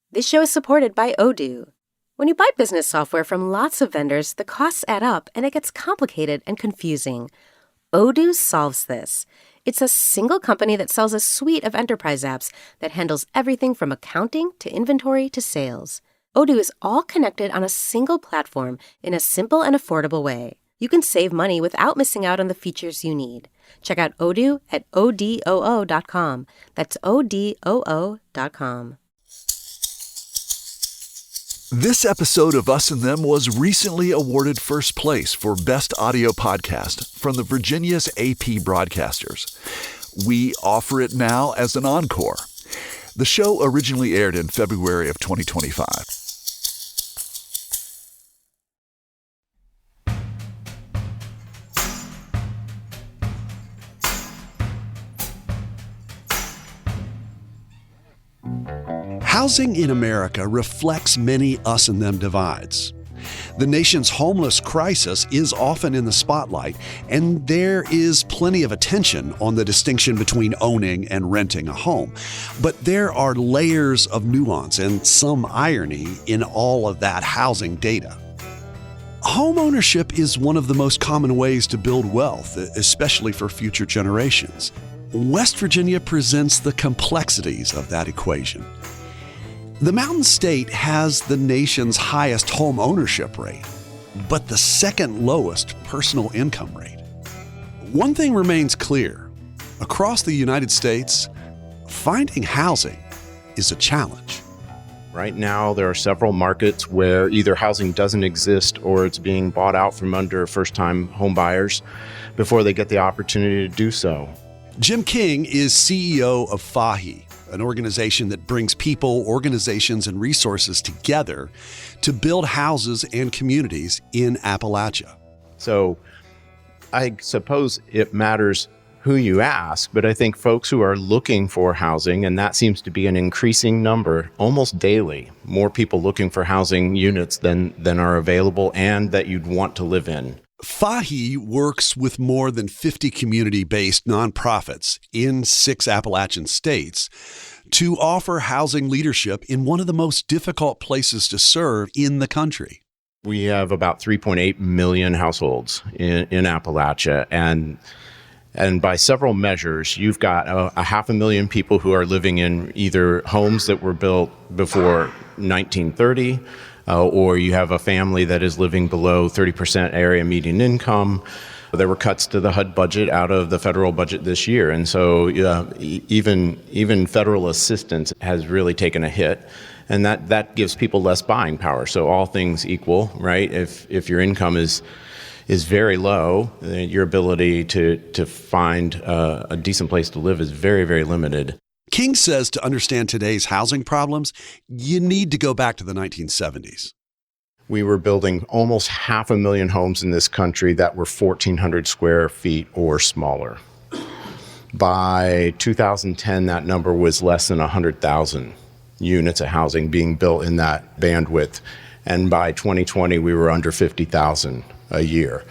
This show is supported by Odoo. When you buy business software from lots of vendors, the costs add up and it gets complicated and confusing. Odoo solves this. It's a single company that sells a suite of enterprise apps that handles everything from accounting to inventory to sales. Odoo is all connected on a single platform in a simple and affordable way. You can save money without missing out on the features you need. Check out Odoo at odoo.com. That's odoo.com. This episode of Us and Them was recently awarded first place for Best Audio Podcast from the Virginia's AP Broadcasters. We offer it now as an encore. The show originally aired in February of 2025. Housing in America reflects many us and them divides. The nation's homeless crisis is often in the spotlight, and there is plenty of attention on the distinction between owning and renting a home. But there are layers of nuance and some irony in all of that housing data. Homeownership is one of the most common ways to build wealth, especially for future generations. West Virginia presents the complexities of that equation. The Mountain State has the nation's highest home ownership rate, but the second lowest personal income rate. One thing remains clear. Across the United States, finding housing is a challenge. Right now, there are several markets where either housing doesn't exist or it's being bought out from under first-time home buyers before they get the opportunity to do so. Jim King is CEO of FAHI, an organization that brings people, organizations, and resources together to build houses and communities in Appalachia. So I suppose it matters who you ask, but I think folks who are looking for housing, and that seems to be an increasing number almost daily, more people looking for housing units than are available and that you'd want to live in. FAHI works with more than 50 community-based nonprofits in 6 Appalachian states to offer housing leadership in one of the most difficult places to serve in the country. We have about 3.8 million households in Appalachia, and by several measures, you've got a 500,000 people who are living in either homes that were built before 1930, or you have a family that is living below 30% area median income. There were cuts to the HUD budget out of the federal budget this year. And so even federal assistance has really taken a hit. And that gives people less buying power. So all things equal, right? If your income is very low, your ability to find a decent place to live is very, very limited. King says to understand today's housing problems, you need to go back to the 1970s. We were building almost 500,000 homes in this country that were 1,400 square feet or smaller. By 2010, that number was less than 100,000 units of housing being built in that bandwidth. And by 2020, we were under 50,000 a year.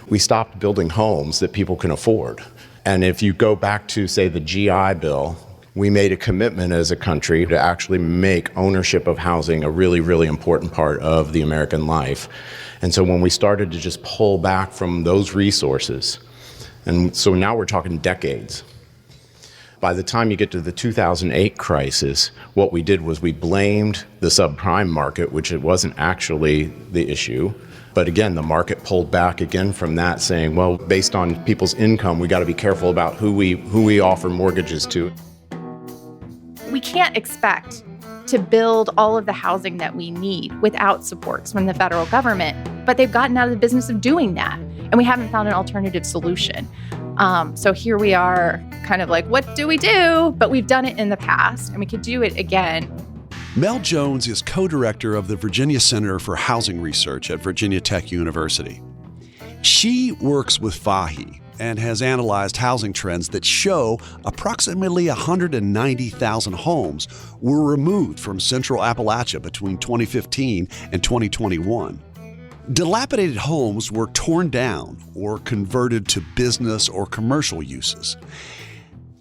We stopped building homes that people can afford. And if you go back to, say, the GI Bill, we made a commitment as a country to actually make ownership of housing a really, really important part of the American life. And so when we started to just pull back from those resources, and so now we're talking decades. By the time you get to the 2008 crisis, what we did was we blamed the subprime market, which it wasn't actually the issue. But again, the market pulled back again from that, saying, well, based on people's income, we got to be careful about who we offer mortgages to. We can't expect to build all of the housing that we need without supports from the federal government, but they've gotten out of the business of doing that, and we haven't found an alternative solution. So here we are kind of like, what do we do? But we've done it in the past, and we could do it again. Mel Jones is co-director of the Virginia Center for Housing Research at Virginia Tech University. She works with FAHI and has analyzed housing trends that show approximately 190,000 homes were removed from Central Appalachia between 2015 and 2021. Dilapidated homes were torn down or converted to business or commercial uses.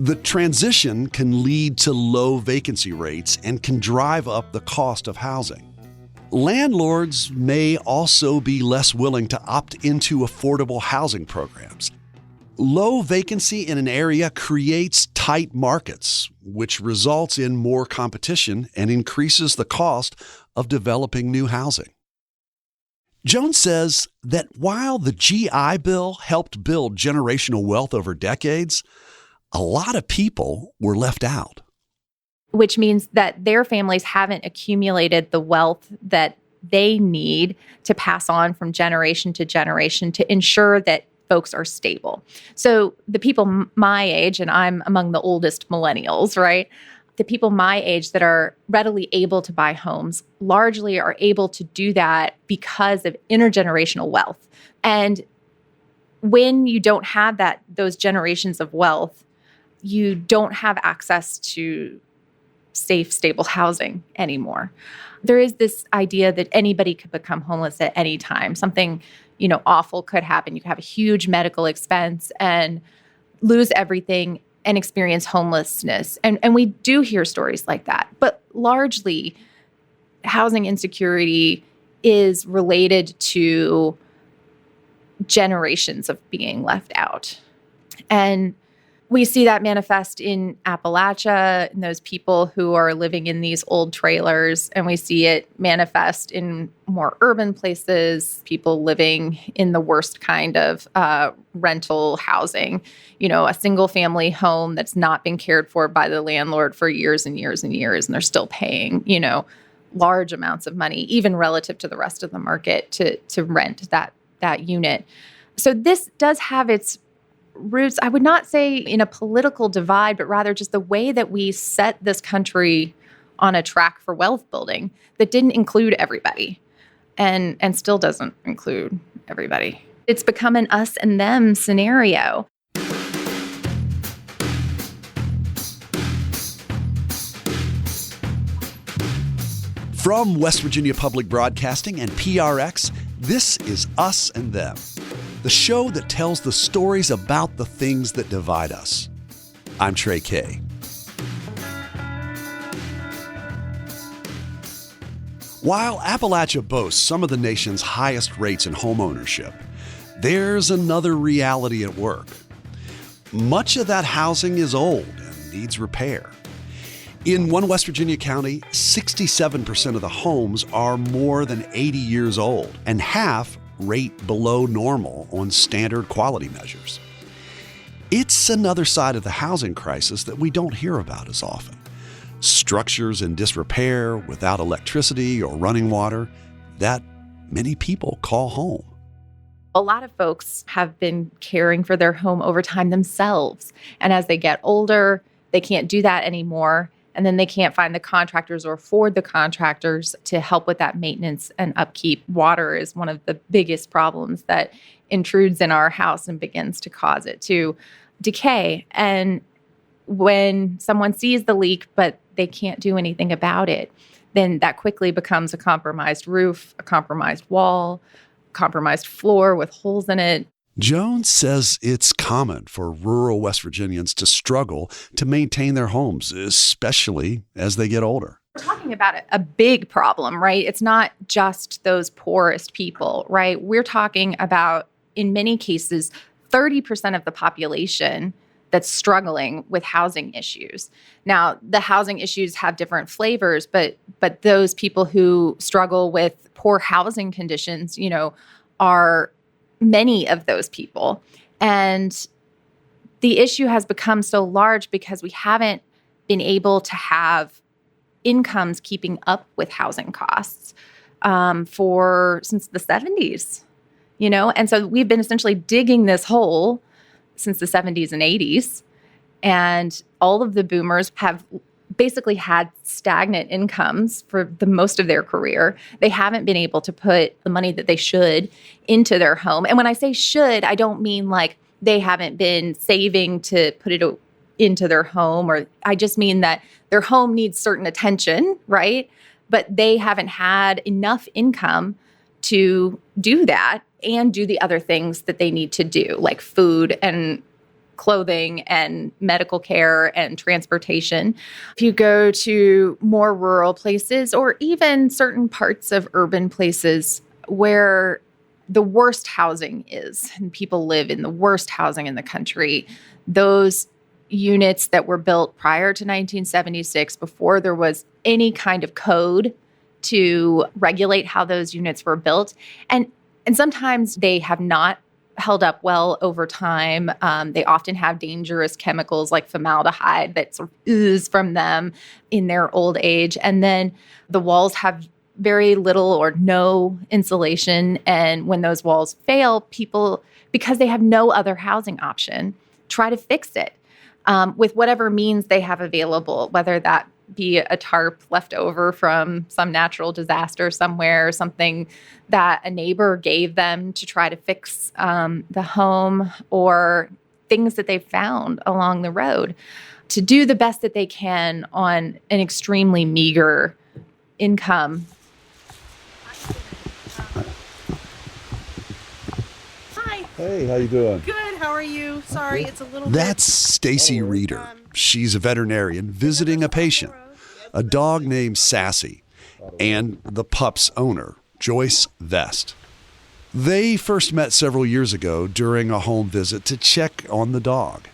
The transition can lead to low vacancy rates and can drive up the cost of housing. Landlords may also be less willing to opt into affordable housing programs. Low vacancy in an area creates tight markets, which results in more competition and increases the cost of developing new housing. Jones says that while the GI Bill helped build generational wealth over decades, a lot of people were left out. Which means that their families haven't accumulated the wealth that they need to pass on from generation to generation to ensure that folks are stable. So the people my age, and I'm among the oldest millennials, right? The people my age that are readily able to buy homes largely are able to do that because of intergenerational wealth. And when you don't have those generations of wealth, you don't have access to safe, stable housing anymore. There is this idea that anybody could become homeless at any time. Something, awful could happen. You could have a huge medical expense and lose everything and experience homelessness. And we do hear stories like that. But largely, housing insecurity is related to generations of being left out. And we see that manifest in Appalachia, in those people who are living in these old trailers, and we see it manifest in more urban places, people living in the worst kind of rental housing, a single family home that's not been cared for by the landlord for years and years and years, and they're still paying, large amounts of money, even relative to the rest of the market, to rent that unit. So this does have its roots, I would not say in a political divide, but rather just the way that we set this country on a track for wealth building that didn't include everybody and still doesn't include everybody. It's become an us and them scenario. From West Virginia Public Broadcasting and PRX, this is Us and Them, the show that tells the stories about the things that divide us. I'm Trey Kay. While Appalachia boasts some of the nation's highest rates in homeownership, there's another reality at work. Much of that housing is old and needs repair. In one West Virginia county, 67% of the homes are more than 80 years old, and half rate below normal on standard quality measures. It's another side of the housing crisis that we don't hear about as often. Structures in disrepair, without electricity or running water, that many people call home. A lot of folks have been caring for their home over time themselves. And as they get older, they can't do that anymore. And then they can't find the contractors or afford the contractors to help with that maintenance and upkeep. Water is one of the biggest problems that intrudes in our house and begins to cause it to decay. And when someone sees the leak, but they can't do anything about it, then that quickly becomes a compromised roof, a compromised wall, compromised floor with holes in it. Jones says it's common for rural West Virginians to struggle to maintain their homes, especially as they get older. We're talking about a big problem, right? It's not just those poorest people, right? We're talking about, in many cases, 30% of the population that's struggling with housing issues. Now, the housing issues have different flavors, but those people who struggle with poor housing conditions, are many of those people. And the issue has become so large because we haven't been able to have incomes keeping up with housing costs since the 70s, And so we've been essentially digging this hole since the 70s and 80s. And all of the boomers have basically had stagnant incomes for the most of their career. They haven't been able to put the money that they should into their home. And when I say should, I don't mean like they haven't been saving to put it into their home, or I just mean that their home needs certain attention, right? But they haven't had enough income to do that and do the other things that they need to do, like food and clothing and medical care and transportation. If you go to more rural places or even certain parts of urban places where the worst housing is, and people live in the worst housing in the country, those units that were built prior to 1976, before there was any kind of code to regulate how those units were built. And sometimes they have not held up well over time. They often have dangerous chemicals like formaldehyde that sort of ooze from them in their old age. And then the walls have very little or no insulation. And when those walls fail, people, because they have no other housing option, try to fix it with whatever means they have available, whether that be a tarp left over from some natural disaster somewhere, or something that a neighbor gave them to try to fix the home, or things that they've found along the road, to do the best that they can on an extremely meager income. Hi. Hey, how you doing? Good. How are you? Sorry, it's a little That's Stacy Reeder. She's a veterinarian visiting a patient, a dog named Sassy, and the pup's owner, Joyce Vest. They first met several years ago during a home visit to check on the dog.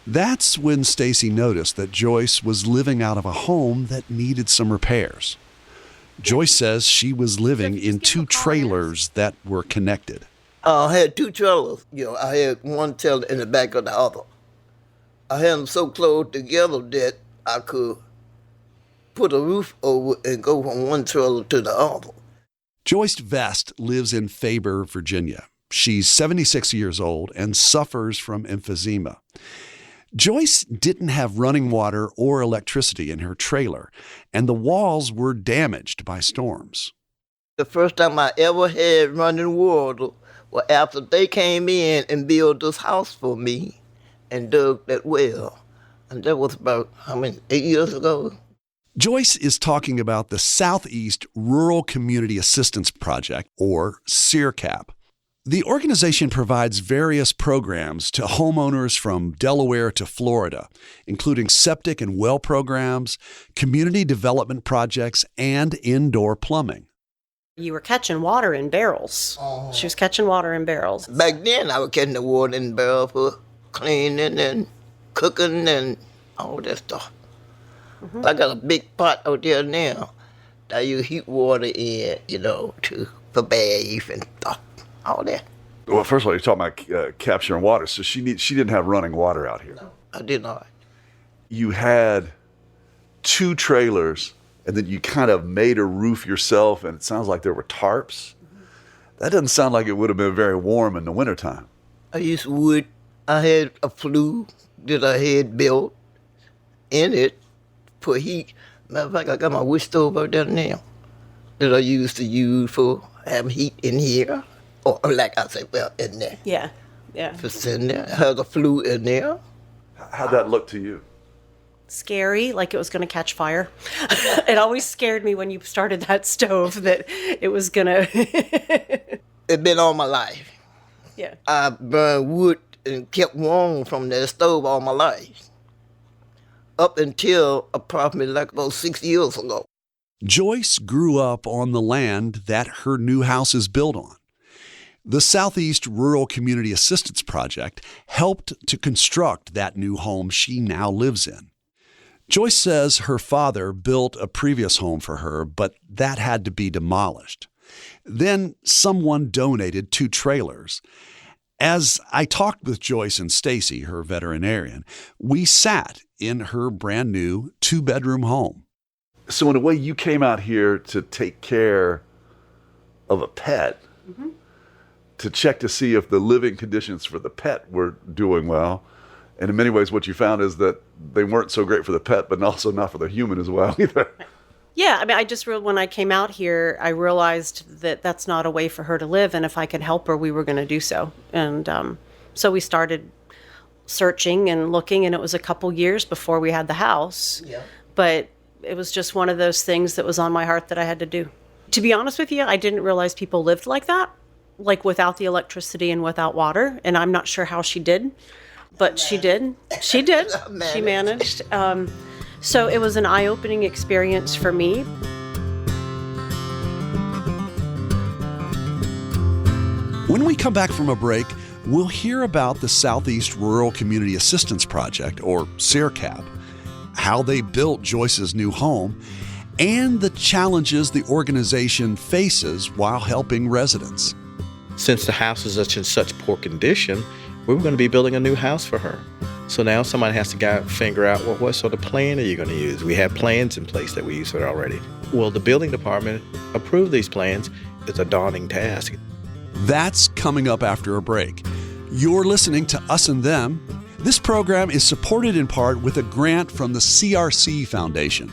That's when Stacy noticed that Joyce was living out of a home that needed some repairs. Joyce says she was living in two trailers that were connected. I had two trailers. I had one trailer in the back of the other. I had them so close together that I could put a roof over and go from one trailer to the other. Joyce Vest lives in Faber, Virginia. She's 76 years old and suffers from emphysema. Joyce didn't have running water or electricity in her trailer, and the walls were damaged by storms. The first time I ever had running water was after they came in and built this house for me and dug that well. And that was about, 8 years ago? Joyce is talking about the Southeast Rural Community Assistance Project, or SEERCAP. The organization provides various programs to homeowners from Delaware to Florida, including septic and well programs, community development projects, and indoor plumbing. You were catching water in barrels. Oh. She was catching water in barrels. Back then, I was catching the water in barrels for cleaning and cooking and all that stuff. Mm-hmm. I got a big pot out there now that you heat water in, for bath and stuff, all that. Well, first of all, you're talking about capturing water, so she didn't have running water out here. No, I did not. You had two trailers, and then you kind of made a roof yourself, and it sounds like there were tarps. Mm-hmm. That doesn't sound like it would have been very warm in the wintertime. I used wood. I had a flue that I had built in it for heat. Matter of fact, I got my wood stove out there now that I used for having heat in here. Or like I said, in there. Yeah. For sitting there. I had a flue in there. How'd that look to you? Scary, like it was going to catch fire. It always scared me when you started that stove that it was going to... It's been all my life. Yeah. I burned wood and kept warm from that stove all my life. Up until approximately about 6 years ago. Joyce grew up on the land that her new house is built on. The Southeast Rural Community Assistance Project helped to construct that new home she now lives in. Joyce says her father built a previous home for her, but that had to be demolished. Then someone donated two trailers. As I talked with Joyce and Stacy, her veterinarian, we sat in her brand new 2-bedroom home. So in a way, you came out here to take care of a pet, mm-hmm. to check to see if the living conditions for the pet were doing well. And in many ways, what you found is that they weren't so great for the pet, but also not for the human as well either. Yeah, I just when I came out here, I realized that that's not a way for her to live. And if I could help her, we were going to do so. And so we started searching and looking, and it was a couple years before we had the house. Yeah. But it was just one of those things that was on my heart that I had to do. To be honest with you, I didn't realize people lived like that, like without the electricity and without water. And I'm not sure how she did. But she did. She did. She managed. So it was an eye-opening experience for me. When we come back from a break, we'll hear about the Southeast Rural Community Assistance Project, or SERCAP, how they built Joyce's new home, and the challenges the organization faces while helping residents. Since the house is in such poor condition, we were going to be building a new house for her. So now somebody has to figure out, well, what sort of plan are you going to use? We have plans in place that we use for it already. Well, the building department approved these plans. It's a daunting task. That's coming up after a break. You're listening to Us and Them. This program is supported in part with a grant from the CRC Foundation.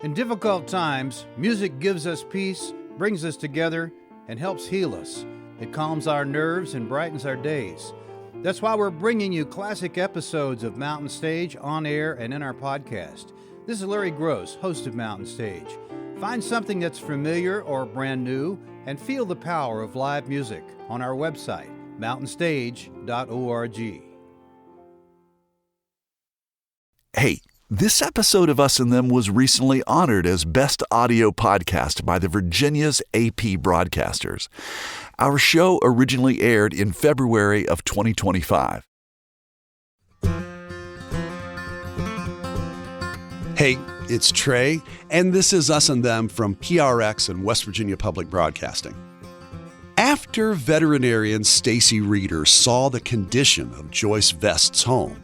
In difficult times, music gives us peace, brings us together, and helps heal us. It calms our nerves and brightens our days. That's why we're bringing you classic episodes of Mountain Stage on air and in our podcast. This is Larry Gross, host of Mountain Stage. Find something that's familiar or brand new and feel the power of live music on our website, mountainstage.org. Hey, this episode of Us and Them was recently honored as Best Audio Podcast by the Virginia's AP Broadcasters. Our show originally aired in February of 2025. Hey, it's Trey, and this is Us and Them from PRX and West Virginia Public Broadcasting. After veterinarian Stacy Reeder saw the condition of Joyce Vest's home,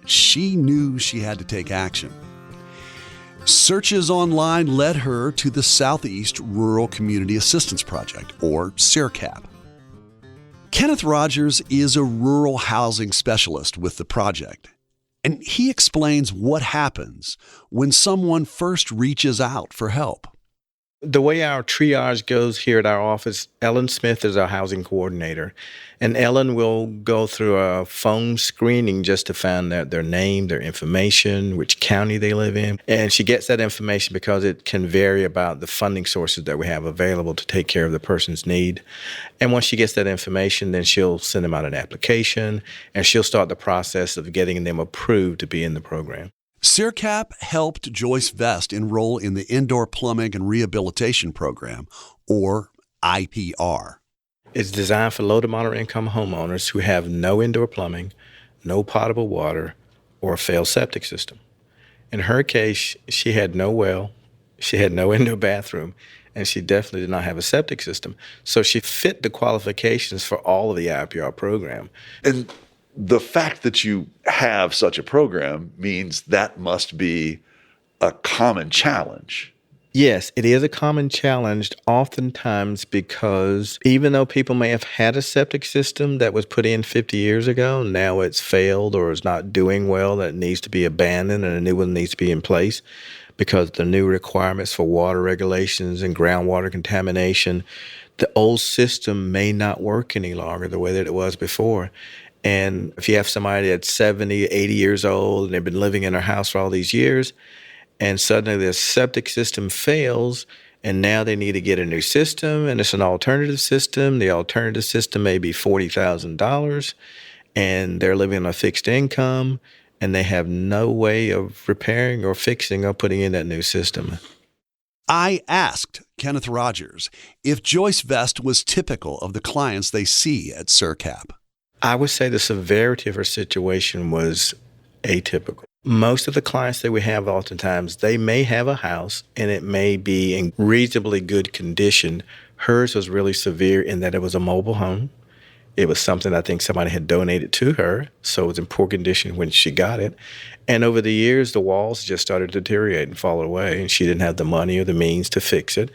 she knew she had to take action. Searches online led her to the Southeast Rural Community Assistance Project, or SERCAP. Kenneth Rogers is a rural housing specialist with the project, and he explains what happens when someone first reaches out for help. The way our triage goes here at our office, Ellen Smith is our housing coordinator, and Ellen will go through a phone screening just to find out their name, their information, which county they live in. And she gets that information because it can vary about the funding sources that we have available to take care of the person's need. And once she gets that information, then she'll send them out an application, and she'll start the process of getting them approved to be in the program. SERCAP helped Joyce Vest enroll in the Indoor Plumbing and Rehabilitation Program, or IPR. It's designed for low to moderate income homeowners who have no indoor plumbing, no potable water, or a failed septic system. In her case, she had no well, she had no indoor bathroom, and she definitely did not have a septic system. So she fit the qualifications for all of the IPR program. And the fact that you have such a program means that must be a common challenge. Yes, it is a common challenge oftentimes because even though people may have had a septic system that was put in 50 years ago, now it's failed or is not doing well, that needs to be abandoned and a new one needs to be in place because the new requirements for water regulations and groundwater contamination, the old system may not work any longer the way that it was before. And if you have somebody that's 70, 80 years old and they've been living in their house for all these years, and suddenly their septic system fails, and now they need to get a new system, and it's an alternative system. The alternative system may be $40,000, and they're living on a fixed income, and they have no way of repairing or fixing or putting in that new system. I asked Kenneth Rogers if Joyce Vest was typical of the clients they see at SERCAP. I would say the severity of her situation was atypical. Most of the clients that we have oftentimes, they may have a house and it may be in reasonably good condition. Hers was really severe in that it was a mobile home. It was something I think somebody had donated to her, so it was in poor condition when she got it. And over the years, the walls just started to deteriorate and fall away, and she didn't have the money or the means to fix it.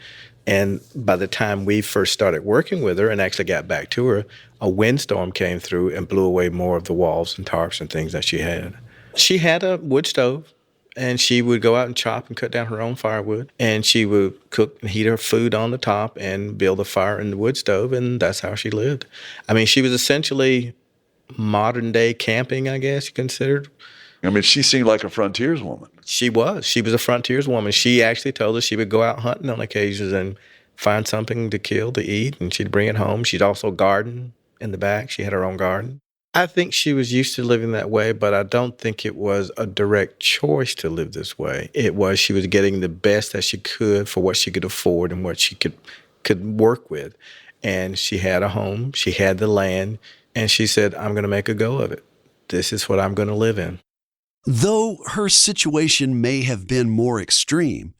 And by the time we first started working with her and actually got back to her, a windstorm came through and blew away more of the walls and tarps and things that she had. She had a wood stove, and she would go out and chop and cut down her own firewood, and she would cook and heat her food on the top and build a fire in the wood stove, and that's how she lived. I mean, she was essentially modern-day camping, I guess you considered. I mean, she seemed like a frontierswoman. She was. She was a frontierswoman. She actually told us she would go out hunting on occasions and find something to kill, to eat, and she'd bring it home. She'd also garden in the back. She had her own garden. I think she was used to living that way, but I don't think it was a direct choice to live this way. It was she was getting the best that she could for what she could afford and what she could work with. And she had a home, she had the land, and she said, I'm going to make a go of it. This is what I'm going to live in. Though her situation may have been more extreme,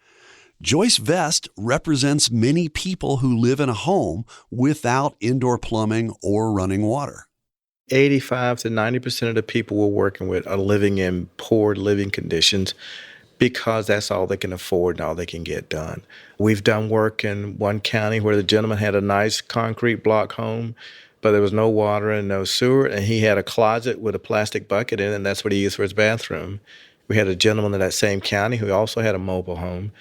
Joyce Vest represents many people who live in a home without indoor plumbing or running water. 85 to 90% of the people we're working with are living in poor living conditions because that's all they can afford and all they can get done. We've done work in one county where the gentleman had a nice concrete block home, but there was no water and no sewer, and he had a closet with a plastic bucket in it, and that's what he used for his bathroom. We had a gentleman in that same county who also had a mobile home,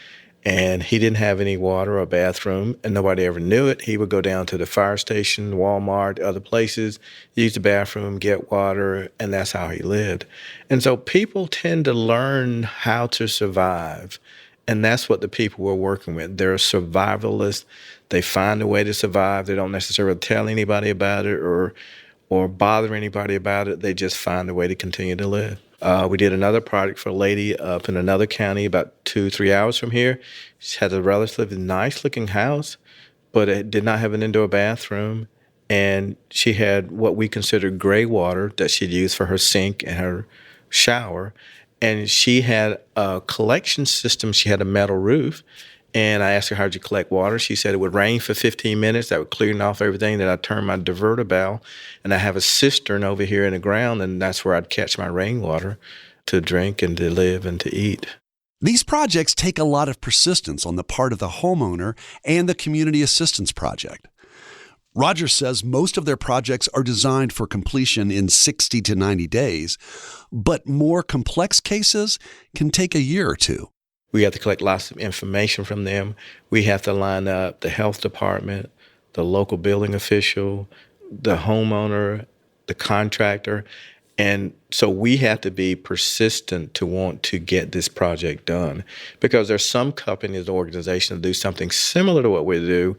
and he didn't have any water or bathroom, and nobody ever knew it. He would go down to the fire station, Walmart, other places, use the bathroom, get water, and that's how he lived. And so people tend to learn how to survive, and that's what the people we're working with. They're survivalists. They find a way to survive. They don't necessarily tell anybody about it or bother anybody about it. They just find a way to continue to live. We did another project for a lady up in another county about 2-3 hours from here. She had a relatively nice-looking house, but it did not have an indoor bathroom, and she had what we considered gray water that she'd use for her sink and her shower, and she had a collection system. She had a metal roof, and I asked her, how'd you collect water? She said it would rain for 15 minutes. That would clean off everything. Then I'd turn my diverter valve, and I have a cistern over here in the ground, and that's where I'd catch my rainwater to drink and to live and to eat. These projects take a lot of persistence on the part of the homeowner and the Community Assistance Project. Roger says most of their projects are designed for completion in 60 to 90 days, but more complex cases can take a year or two. We have to collect lots of information from them. We have to line up the health department, the local building official, the homeowner, the contractor. And so we have to be persistent to want to get this project done, because there's some companies or organizations that do something similar to what we do.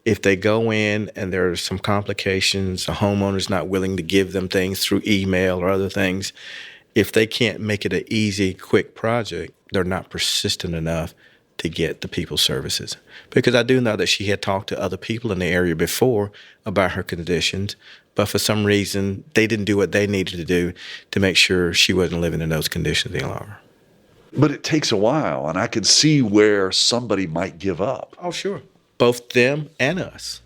If they go in and there are some complications, the homeowner's not willing to give them things through email or other things, if they can't make it an easy, quick project, they're not persistent enough to get the people's services. Because I do know that she had talked to other people in the area before about her conditions, but for some reason, they didn't do what they needed to do to make sure she wasn't living in those conditions any longer. But it takes a while, and I could see where somebody might give up. Oh, sure. Both them and us.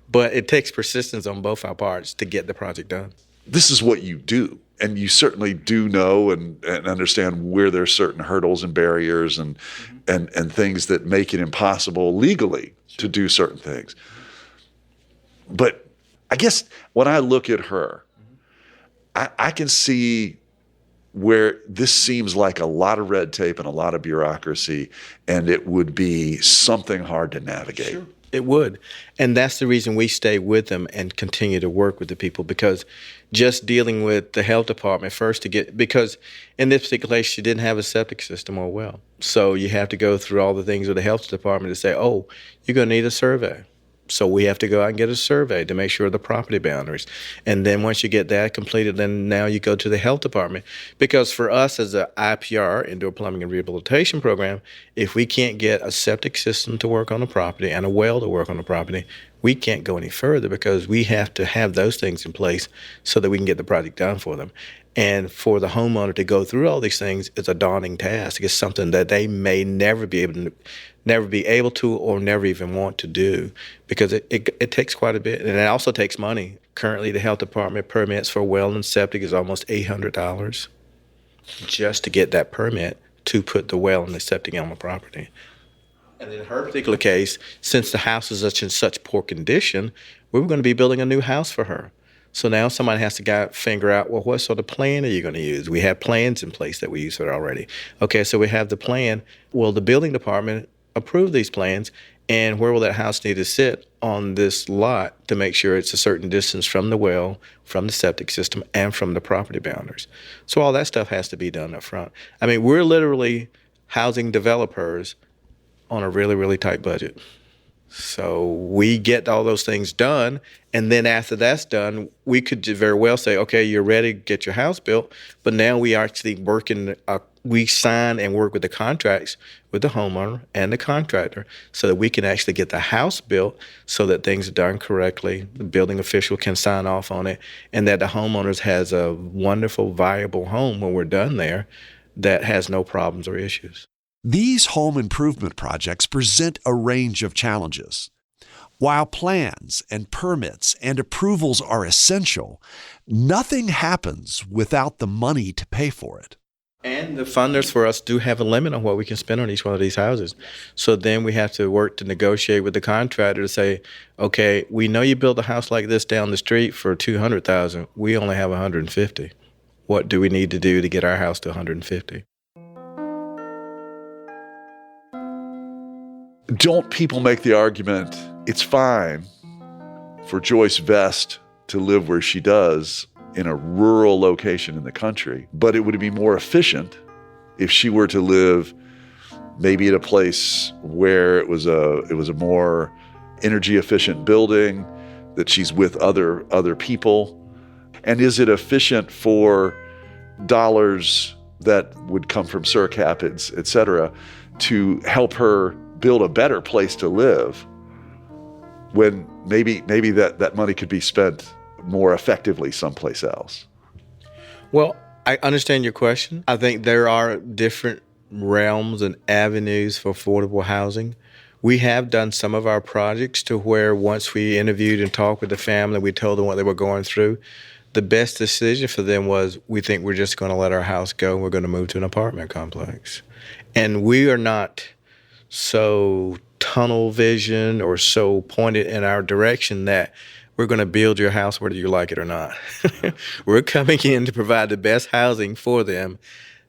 But it takes persistence on both our parts to get the project done. This is what you do. And you certainly do know and understand where there's certain hurdles and barriers and things that make it impossible legally to do certain things. But I guess when I look at her, I can see where this seems like a lot of red tape and a lot of bureaucracy, and it would be something hard to navigate. Sure. It would. And that's the reason we stay with them and continue to work with the people, because just dealing with the health department first because in this particular case, she didn't have a septic system or well. So you have to go through all the things with the health department to say, oh, you're going to need a survey. So we have to go out and get a survey to make sure the property boundaries. And then once you get that completed, then now you go to the health department. Because for us as an IPR, Indoor Plumbing and Rehabilitation Program, if we can't get a septic system to work on the property and a well to work on the property, we can't go any further, because we have to have those things in place so that we can get the project done for them. And for the homeowner to go through all these things is a daunting task. It's something that they may never be able to or never even want to do, because it takes quite a bit. And it also takes money. Currently, the health department permits for well and septic is almost $800 just to get that permit to put the well and the septic on the property. And in her particular case, since the house is in such poor condition, we were going to be building a new house for her. So now somebody has to figure out, well, what sort of plan are you going to use? We have plans in place that we use for it already. Okay, so we have the plan. Well, the building department approved these plans, And where will that house need to sit on this lot to make sure it's a certain distance from the well, from the septic system, and from the property boundaries? So all that stuff has to be done up front. I mean, we're literally housing developers on a really, really tight budget. So we get all those things done, and then after that's done, we could very well say, okay, you're ready to get your house built, but now we are actually working, we sign and work with the contracts with the homeowner and the contractor so that we can actually get the house built so that things are done correctly, the building official can sign off on it, and that the homeowners has a wonderful, viable home when we're done there that has no problems or issues. These home improvement projects present a range of challenges. While plans and permits and approvals are essential, nothing happens without the money to pay for it. And the funders for us do have a limit on what we can spend on each one of these houses. So then we have to work to negotiate with the contractor to say, okay, we know you built a house like this down the street for $200,000. We only have $150,000. What do we need to do to get our house to $150,000? Don't people make the argument, it's fine for Joyce Vest to live where she does in a rural location in the country, but it would be more efficient if she were to live maybe at a place where it was a more energy efficient building, that she's with other people? And is it efficient for dollars that would come from SERCAP, et cetera, to help her build a better place to live when maybe that money could be spent more effectively someplace else? Well, I understand your question. I think there are different realms and avenues for affordable housing. We have done some of our projects to where once we interviewed and talked with the family, we told them what they were going through. The best decision for them was, we think we're just going to let our house go and we're going to move to an apartment complex. And we are not so tunnel vision or so pointed in our direction that we're going to build your house whether you like it or not. We're coming in to provide the best housing for them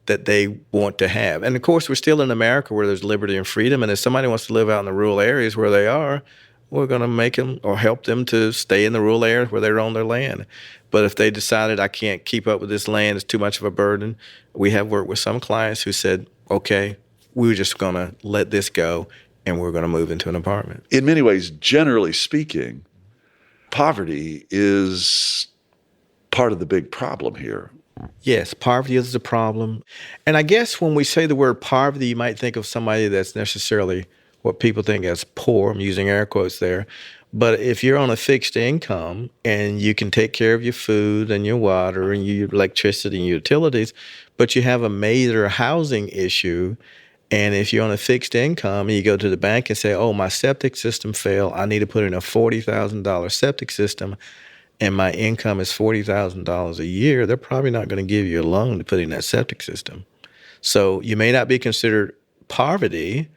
that they want to have. And of course, we're still in America where there's liberty and freedom. And if somebody wants to live out in the rural areas where they are, we're going to make them or help them to stay in the rural areas where they're on their land. But if they decided, I can't keep up with this land, it's too much of a burden, we have worked with some clients who said, okay, we're just going to let this go and we're going to move into an apartment. In many ways, generally speaking, poverty is part of the big problem here. Yes, poverty is a problem. And I guess when we say the word poverty, you might think of somebody that's necessarily what people think as poor. I'm using air quotes there. But if you're on a fixed income and you can take care of your food and your water and your electricity and your utilities, but you have a major housing issue, and if you're on a fixed income and you go to the bank and say, oh, my septic system failed, I need to put in a $40,000 septic system, and my income is $40,000 a year, they're probably not going to give you a loan to put in that septic system. So you may not be considered poverty,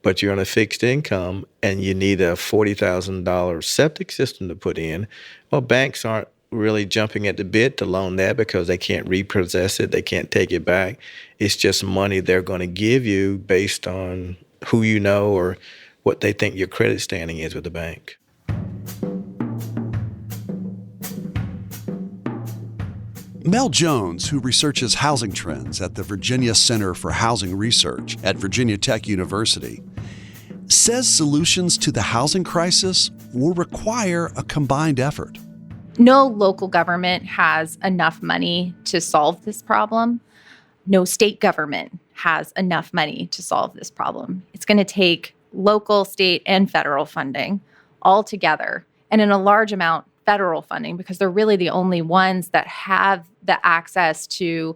but you're on a fixed income and you need a $40,000 septic system to put in. Well, banks aren't really jumping at the bit to loan that because they can't repossess it, they can't take it back. It's just money they're going to give you based on who you know or what they think your credit standing is with the bank. Mel Jones, who researches housing trends at the Virginia Center for Housing Research at Virginia Tech University, says solutions to the housing crisis will require a combined effort. No local government has enough money to solve this problem. No state government has enough money to solve this problem. It's going to take local, state, and federal funding all together, and in a large amount, federal funding, because they're really the only ones that have the access to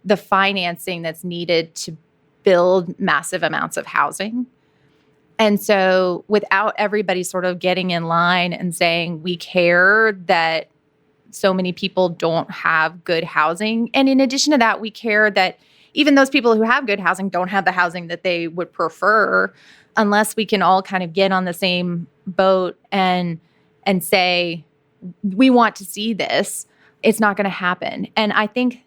the financing that's needed to build massive amounts of housing. And so without everybody sort of getting in line and saying, we care that so many people don't have good housing. And in addition to that, we care that even those people who have good housing don't have the housing that they would prefer, unless we can all kind of get on the same boat and say, we want to see this, it's not going to happen. And I think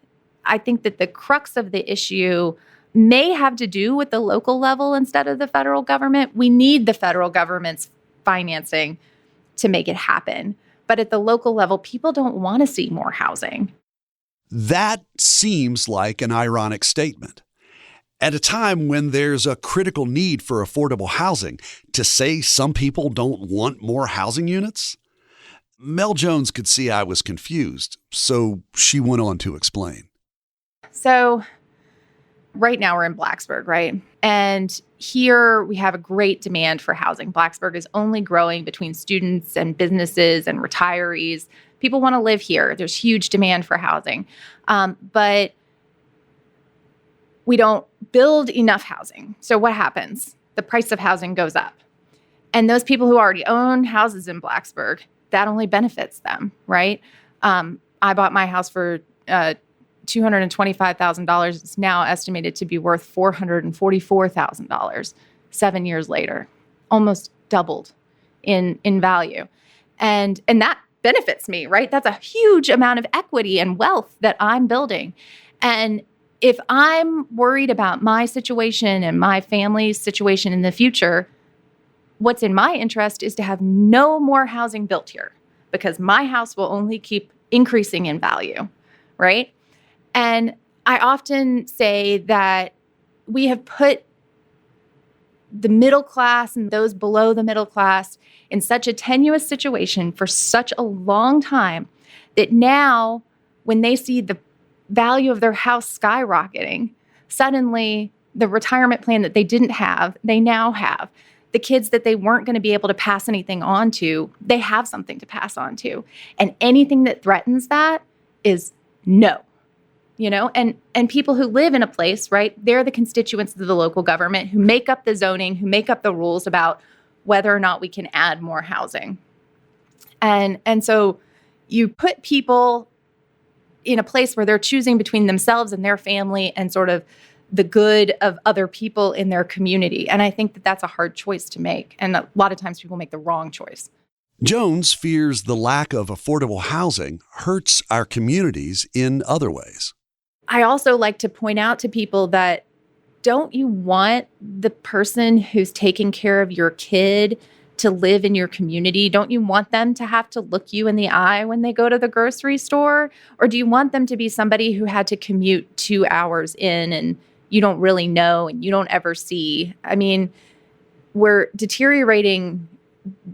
that the crux of the issue may have to do with the local level instead of the federal government. We need the federal government's financing to make it happen. But at the local level, people don't want to see more housing. That seems like an ironic statement. At a time when there's a critical need for affordable housing, to say some people don't want more housing units? Mel Jones could see I was confused, so she went on to explain. So right now we're in Blacksburg, right? And here we have a great demand for housing. Blacksburg is only growing between students and businesses and retirees. People want to live here. There's huge demand for housing. But we don't build enough housing. So what happens? The price of housing goes up. And those people who already own houses in Blacksburg, that only benefits them, right? I bought my house for $225,000. It's now estimated to be worth $444,000 7 years later, almost doubled in value. And that benefits me, right? That's a huge amount of equity and wealth that I'm building. And if I'm worried about my situation and my family's situation in the future, what's in my interest is to have no more housing built here, because my house will only keep increasing in value, right? And I often say that we have put the middle class and those below the middle class in such a tenuous situation for such a long time that now when they see the value of their house skyrocketing, suddenly the retirement plan that they didn't have, they now have. The kids that they weren't going to be able to pass anything on to, they have something to pass on to. And anything that threatens that is no. And people who live in a place, right, they're the constituents of the local government who make up the zoning, who make up the rules about whether or not we can add more housing. And so you put people in a place where they're choosing between themselves and their family and sort of the good of other people in their community. And I think that that's a hard choice to make. And a lot of times people make the wrong choice. Jones fears the lack of affordable housing hurts our communities in other ways. I also like to point out to people that don't you want the person who's taking care of your kid to live in your community? Don't you want them to have to look you in the eye when they go to the grocery store? Or do you want them to be somebody who had to commute 2 hours in and you don't really know and you don't ever see? I mean, we're deteriorating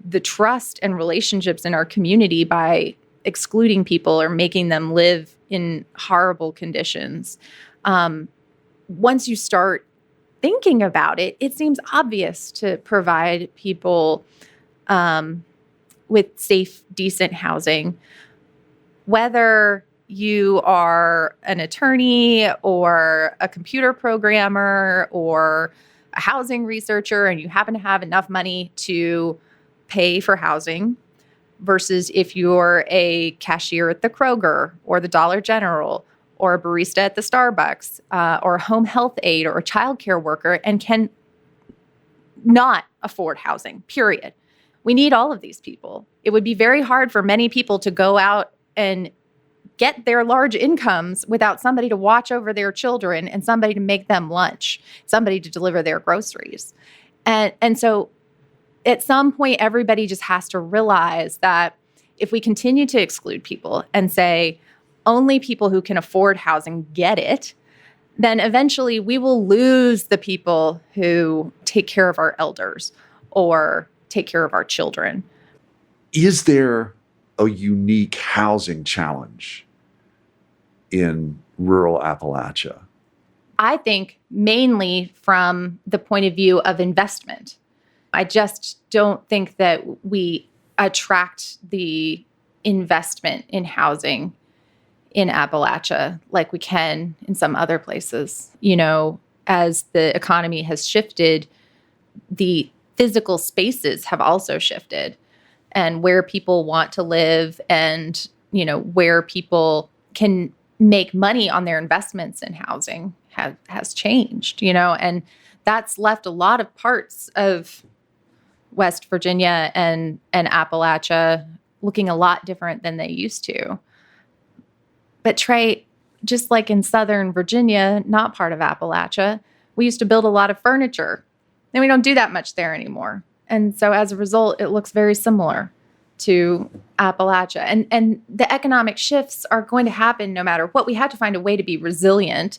the trust and relationships in our community by excluding people or making them live in horrible conditions. Once you start thinking about it, it seems obvious to provide people with safe, decent housing, whether you are an attorney or a computer programmer or a housing researcher and you happen to have enough money to pay for housing, versus if you're a cashier at the Kroger or the Dollar General or a barista at the Starbucks or a home health aide or a childcare worker and can not afford housing, period. We need all of these people. It would be very hard for many people to go out and get their large incomes without somebody to watch over their children and somebody to make them lunch, somebody to deliver their groceries. And so at some point, everybody just has to realize that if we continue to exclude people and say only people who can afford housing get it, then eventually we will lose the people who take care of our elders or take care of our children. Is there a unique housing challenge in rural Appalachia? I think mainly from the point of view of investment. I just don't think that we attract the investment in housing in Appalachia like we can in some other places. As the economy has shifted, the physical spaces have also shifted, and where people want to live and, where people can make money on their investments in housing has changed, and that's left a lot of parts of West Virginia and Appalachia looking a lot different than they used to. But Trey, just like in Southern Virginia, not part of Appalachia, we used to build a lot of furniture. And we don't do that much there anymore. And so as a result, it looks very similar to Appalachia. And the economic shifts are going to happen no matter what. We have to find a way to be resilient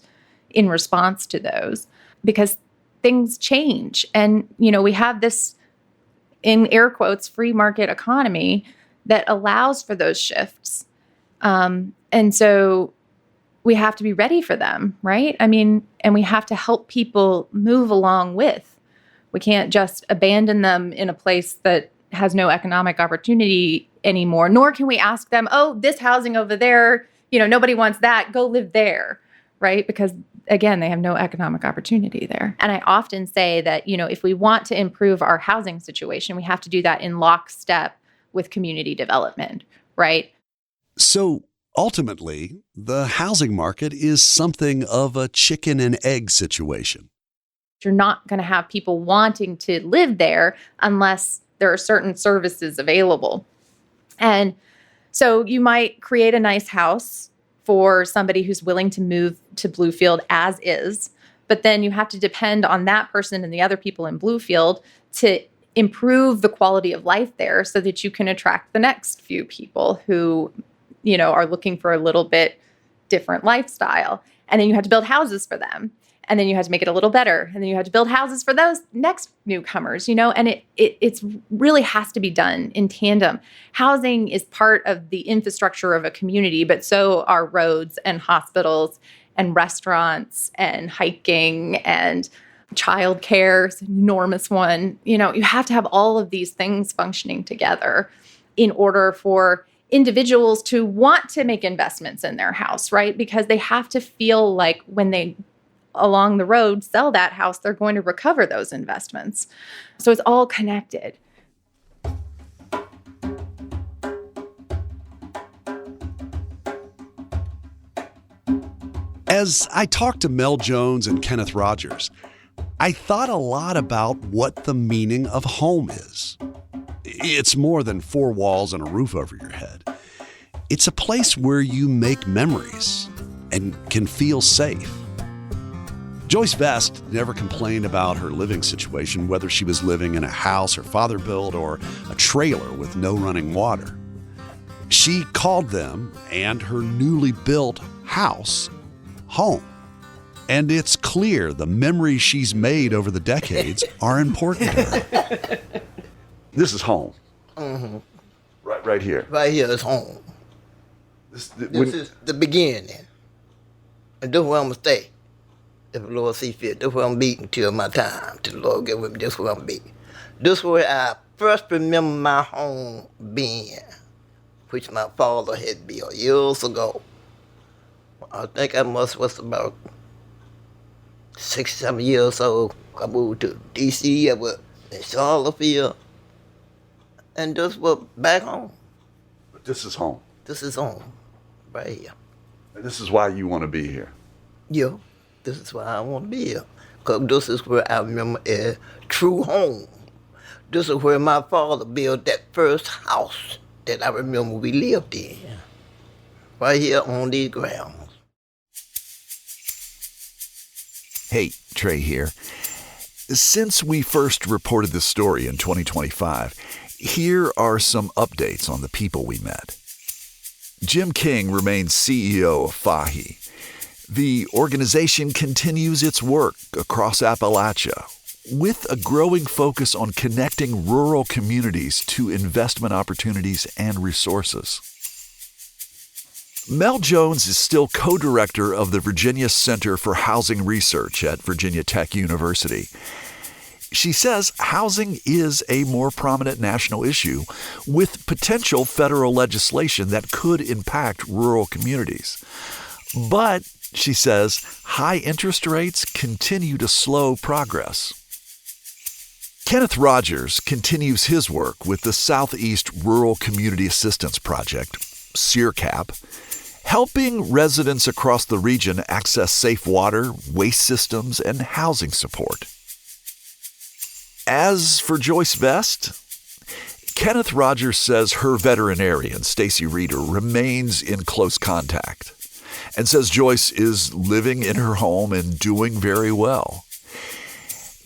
in response to those because things change. And, we have this, in air quotes, free market economy that allows for those shifts. And so we have to be ready for them, right? And we have to help people move along with. We can't just abandon them in a place that has no economic opportunity anymore, nor can we ask them, oh, this housing over there, nobody wants that, go live there, right? Because again, they have no economic opportunity there. And I often say that, if we want to improve our housing situation, we have to do that in lockstep with community development, right? So ultimately, the housing market is something of a chicken and egg situation. You're not going to have people wanting to live there unless there are certain services available. And so you might create a nice house for somebody who's willing to move to Bluefield as is, but then you have to depend on that person and the other people in Bluefield to improve the quality of life there so that you can attract the next few people who, are looking for a little bit different lifestyle. And then you have to build houses for them. And then you have to make it a little better. And then you have to build houses for those next newcomers, and it's really has to be done in tandem. Housing is part of the infrastructure of a community, but so are roads and hospitals and restaurants and hiking and childcare is an enormous one. You have to have all of these things functioning together in order for individuals to want to make investments in their house, right? Because they have to feel like when they along the road sell that house, they're going to recover those investments. So it's all connected. As I talked to Mel Jones and Kenneth Rogers, I thought a lot about what the meaning of home is. It's more than four walls and a roof over your head. It's a place where you make memories and can feel safe. Joyce Vest never complained about her living situation, whether she was living in a house her father built or a trailer with no running water. She called them and her newly built house home. And it's clear the memories she's made over the decades are important to her. This is home. Mm-hmm. Right here. Right here is home. This is the beginning. And this is where I'm going to stay. If the Lord see fit, this is where I'm be until my time. Till the Lord get with me, this is where I'm be. This is where I first remember my home being, which my father had built years ago. I think I was about 6-7 years old. I moved to D.C., I was in Charlottesville, and this was back home. But this is home. This is home, right here. And this is why you want to be here. Yeah. This is why I want to be here, because this is where I remember a true home. This is where my father built that first house that I remember we lived in, right here on these grounds. Hey, Trey here. Since we first reported this story in 2025, here are some updates on the people we met. Jim King remains CEO of FAHI. The organization continues its work across Appalachia with a growing focus on connecting rural communities to investment opportunities and resources. Mel Jones is still co-director of the Virginia Center for Housing Research at Virginia Tech University. She says housing is a more prominent national issue with potential federal legislation that could impact rural communities. But she says high interest rates continue to slow progress. Kenneth Rogers continues his work with the Southeast Rural Community Assistance Project, SEERCAP, helping residents across the region access safe water, waste systems, and housing support. As for Joyce Vest, Kenneth Rogers says her veterinarian, Stacy Reeder, remains in close contact. and says Joyce is living in her home and doing very well.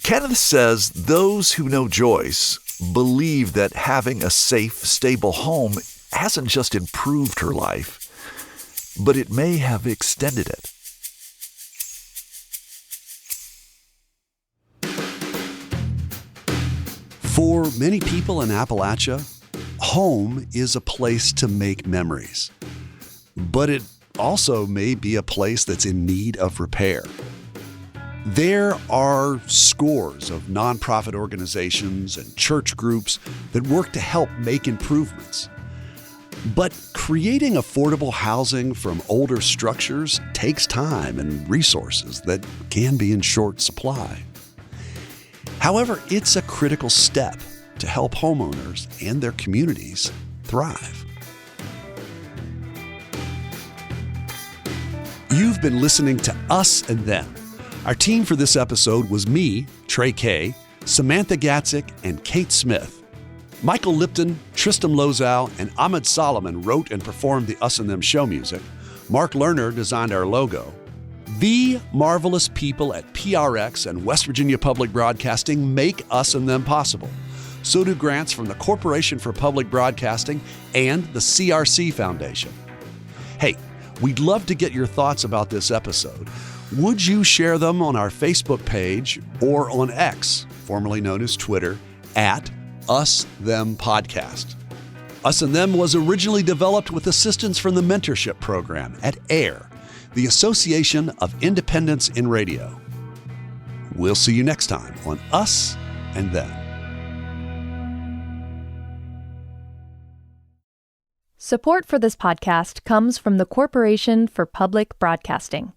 Kenneth says those who know Joyce believe that having a safe, stable home hasn't just improved her life, but it may have extended it. For many people in Appalachia, home is a place to make memories. But it also may be a place that's in need of repair. There are scores of nonprofit organizations and church groups that work to help make improvements. But creating affordable housing from older structures takes time and resources that can be in short supply. However, it's a critical step to help homeowners and their communities thrive. You've been listening to Us and Them. Our team for this episode was me, Trey Kay, Samantha Gatzik, and Kate Smith. Michael Lipton, Tristam Lozow, and Ahmed Solomon wrote and performed the Us and Them show music. Mark Lerner designed our logo. The marvelous people at PRX and West Virginia Public Broadcasting make Us and Them possible. So do grants from the Corporation for Public Broadcasting and the CRC Foundation. Hey, we'd love to get your thoughts about this episode. Would you share them on our Facebook page or on X, formerly known as Twitter, at Us Them Podcast? Us and Them was originally developed with assistance from the mentorship program at AIR, the Association of Independents in Radio. We'll see you next time on Us and Them. Support for this podcast comes from the Corporation for Public Broadcasting.